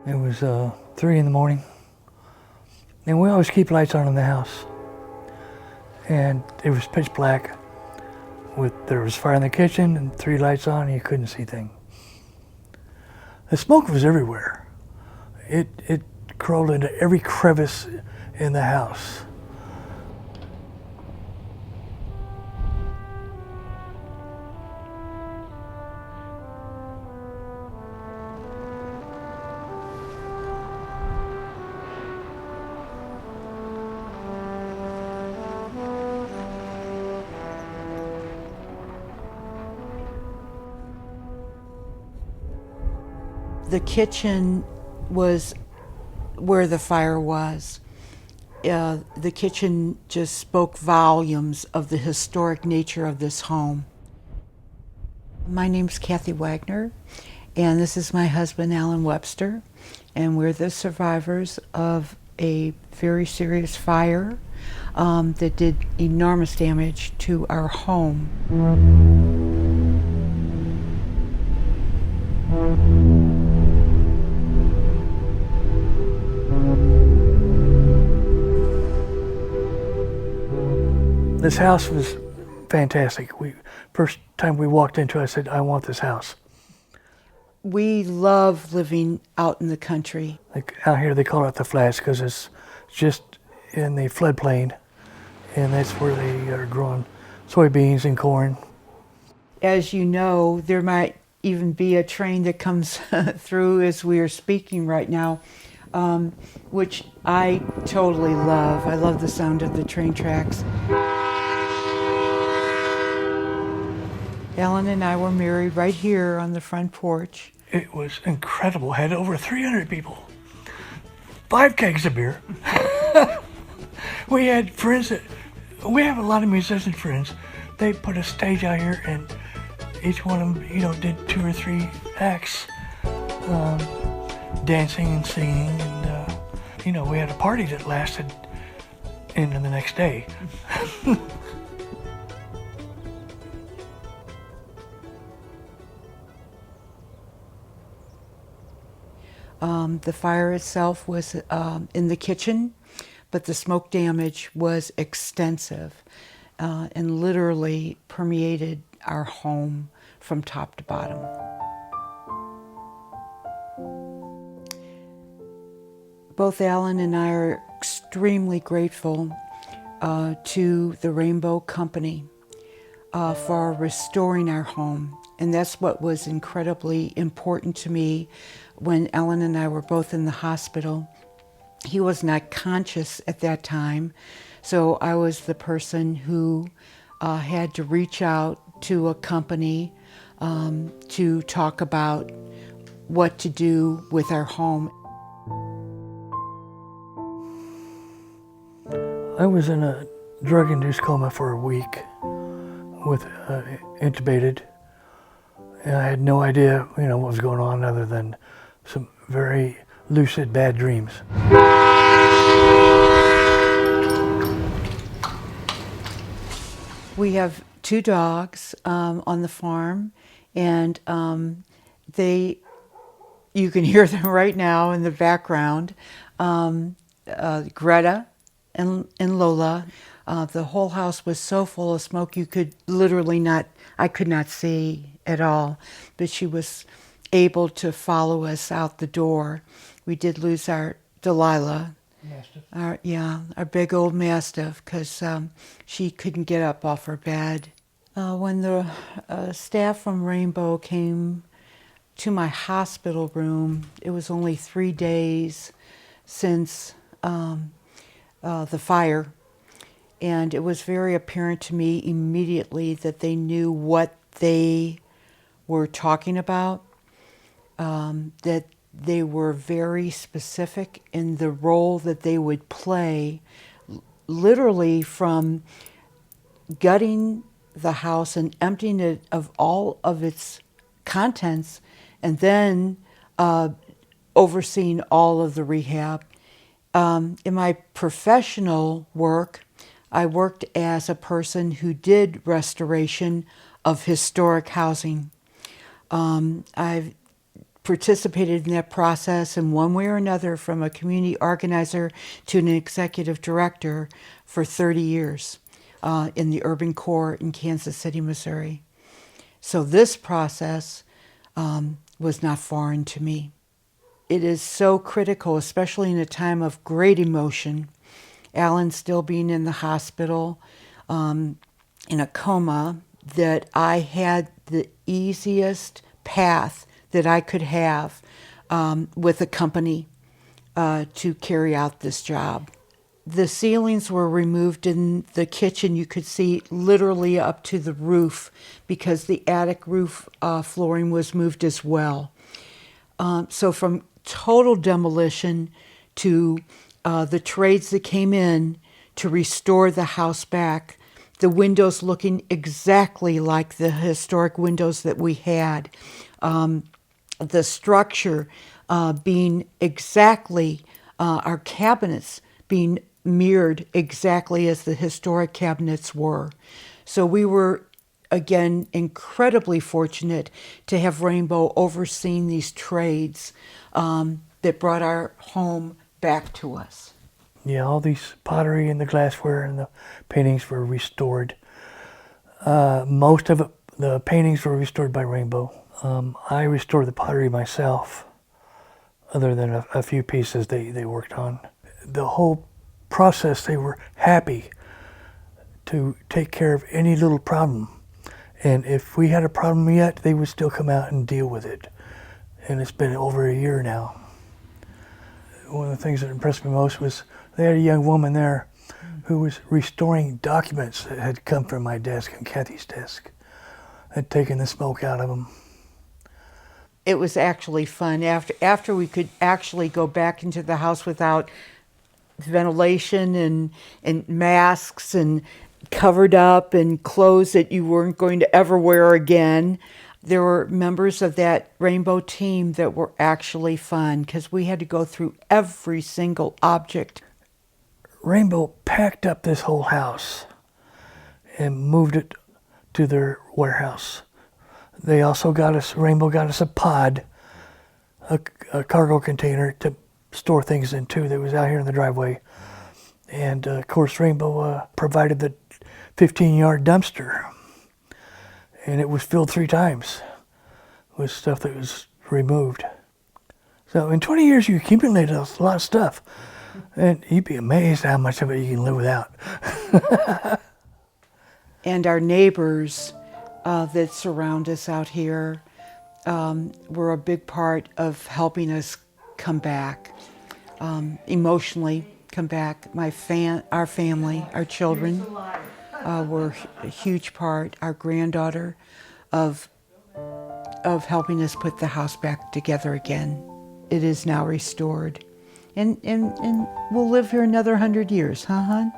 It was 3 in the morning, and we always keep lights on in the house. And it was pitch black. There was fire in the kitchen and 3 lights on, and you couldn't see a thing. The smoke was everywhere. It crawled into every crevice in the house. The kitchen was where the fire was. The kitchen just spoke volumes of the historic nature of this home. My name's Kathy Wagner, and this is my husband, Alan Webster, and we're the survivors of a very serious fire that did enormous damage to our home. This house was fantastic. First time we walked into it, I said, I want this house. We love living out in the country. Like out here they call it the flats because it's just in the floodplain, and that's where they are growing soybeans and corn. As you know, there might even be a train that comes through as we are speaking right now, which I totally love. I love the sound of the train tracks. Alan and I were married right here on the front porch. It was incredible. Had over 300 people. 5 kegs of beer. We had friends we have a lot of musician friends. They put a stage out here, and each one of them, did 2 or 3 acts, dancing and singing, and we had a party that lasted into the next day. The fire itself was in the kitchen, but the smoke damage was extensive and literally permeated our home from top to bottom. Both Alan and I are extremely grateful to the Rainbow Company for restoring our home. And that's what was incredibly important to me when Alan and I were both in the hospital. He was not conscious at that time, so I was the person who had to reach out to a company to talk about what to do with our home. I was in a drug-induced coma for a week, with intubated, and I had no idea, what was going on other than some very lucid bad dreams. We have 2 dogs on the farm, and you can hear them right now in the background. Greta and Lola. The whole house was so full of smoke you could I could not see at all, but she was able to follow us out the door. We did lose our Delilah, our big old Mastiff, because she couldn't get up off her bed. When the staff from Rainbow came to my hospital room, it was only 3 days since the fire, and it was very apparent to me immediately that they knew what they were talking about, that they were very specific in the role that they would play, literally from gutting the house and emptying it of all of its contents, and then overseeing all of the rehab. In my professional work, I worked as a person who did restoration of historic housing. I've participated in that process in one way or another, from a community organizer to an executive director, for 30 years in the urban core in Kansas City, Missouri. So this process was not foreign to me. It is so critical, especially in a time of great emotion. Alan still being in the hospital in a coma, that I had the easiest path that I could have with a company to carry out this job. The ceilings were removed in the kitchen. You could see literally up to the roof because the attic roof flooring was moved as well. So from total demolition to the trades that came in to restore the house back, the windows looking exactly like the historic windows that we had, the structure being exactly, our cabinets being mirrored exactly as the historic cabinets were. So we were, again, incredibly fortunate to have Rainbow overseeing these trades that brought our home back to us. Yeah, all these pottery and the glassware and the paintings were restored. Most of it, the paintings were restored by Rainbow. I restored the pottery myself, other than a few pieces they worked on. The whole process, they were happy to take care of any little problem. And if we had a problem yet, they would still come out and deal with it. And it's been over a year now. One of the things that impressed me most was they had a young woman there who was restoring documents that had come from my desk and Kathy's desk, had taken the smoke out of them. It was actually fun. After we could actually go back into the house without ventilation and masks and covered up and clothes that you weren't going to ever wear again. There were members of that Rainbow team that were actually fun because we had to go through every single object. Rainbow packed up this whole house and moved it to their warehouse. They also Rainbow got us a pod, a cargo container to store things in too that was out here in the driveway. And of course Rainbow provided the 15-yard dumpster. And it was filled 3 times with stuff that was removed. So in 20 years you accumulated a lot of stuff. And you'd be amazed how much of it you can live without. And our neighbors that surround us out here were a big part of helping us come back, emotionally come back. Our family, our children were a huge part, our granddaughter, of helping us put the house back together again. It is now restored. And we'll live here another 100 years, huh, hon?